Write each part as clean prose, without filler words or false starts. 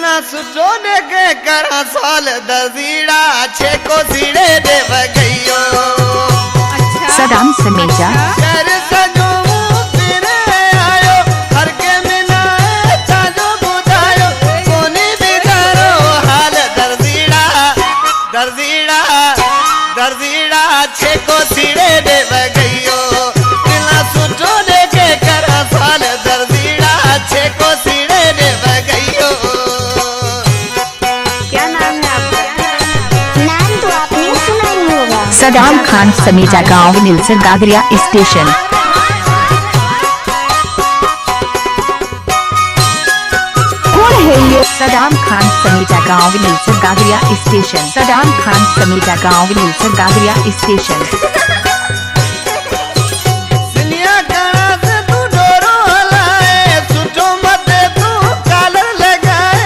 बिना सुटो ने के करा साल दजीड़ा छे को सीड़े देव गयो। सदाम समेजा कर सजो तेरे आयो हर के मिना ताजो बुदायो कोनी बिचारो हाल दजीड़ा दजीड़ा दजीड़ा छे को सीड़े देव गयो। बिना सुटो ने के करा साल दजीड़ा छे को सीड़े देव गयो। क्या नाम है आपका? नाम तो आपने सुना ही होगा। सदाम खान समेजा गांव नीलसर गागरिया स्टेशन। कौन है ये? सदाम खान समेजा गांव नीलसर गागरिया स्टेशन। सदाम खान समेजा गांव नीलसर गागरिया स्टेशन। सिनिया गाना से तू डोरो हलाए सुटो मत तू कालर लगाए।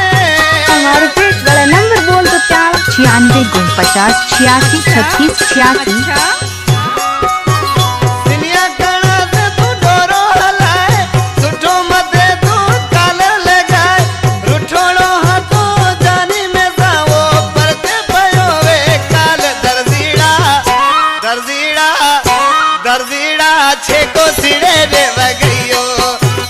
हमारे पेट वाला नंबर बोल तो क्या? 96 49 86 36 86। सिनिया गाना से तू डोरो हलाए सुटो मत तू कालर लगाए। रुठोड़ो हाथो जानी में जाओ परते पयो वे काल दर्जीड़ा दर्जीड़ा दर्जीड़ा छे को सिड़े देव गयो।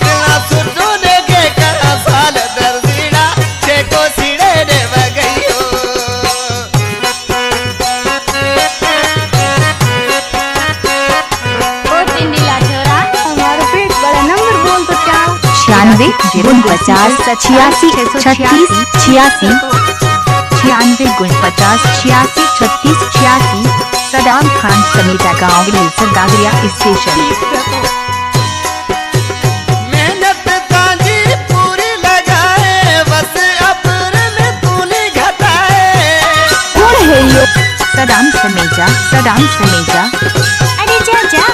बिना सुटो ने के करा साल दर्जीड़ा छे को सिड़े देव गयो। ओ टिंडीला छोरा, हमारे पेट वाला नंबर बोल तो क्या? 96 49 86 36 86। 96 49 86 36 86। सदाम खान समेजा गांव नीलसर गागरिया स्टेशन। मेहनत ताजी पूरी लगाए बस अपर में तूने घटाए। कौन है ये? सदाम समेजा सदाम समेजा। अरे जा जा।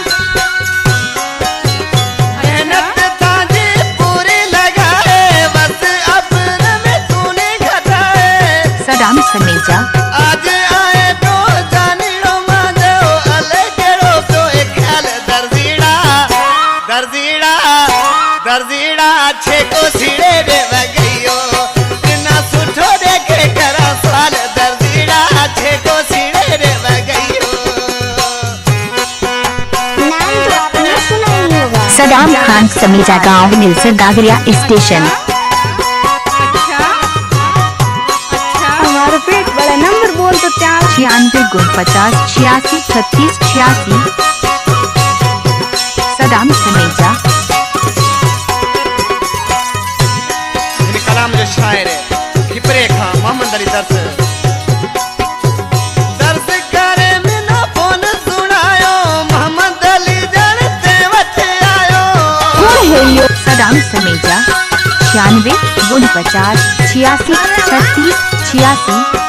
मेहनत ताजी पूरी लगाए बस अपर में तूने घटाए। सदाम समेजा आज आए तो जानी रो माजो अले केरो तो एक ख्याल दर्जीड़ा दर्जीड़ा दर्जीड़ा छे को सिड़े देव गयो। बिना सुठो देखे करा साल दर्जीड़ा छे को सिड़े देव गयो। नाम तो आपने सुना ही होगा। सदाम खान समेजा गांव नीलसर गागरिया स्टेशन। हमारे पेट वाला नंबर बोल तो क्या? 96 49 86 36 86। सदाम समेजा इन कलाम जो शायर है खिपरे खां मोहम्मद अली दर्स करे मिना फोन सुनायो मोहम्मद अली जन ते वचे आयो। कौन है ये? सदाम समेजा 96 49 86 36 86।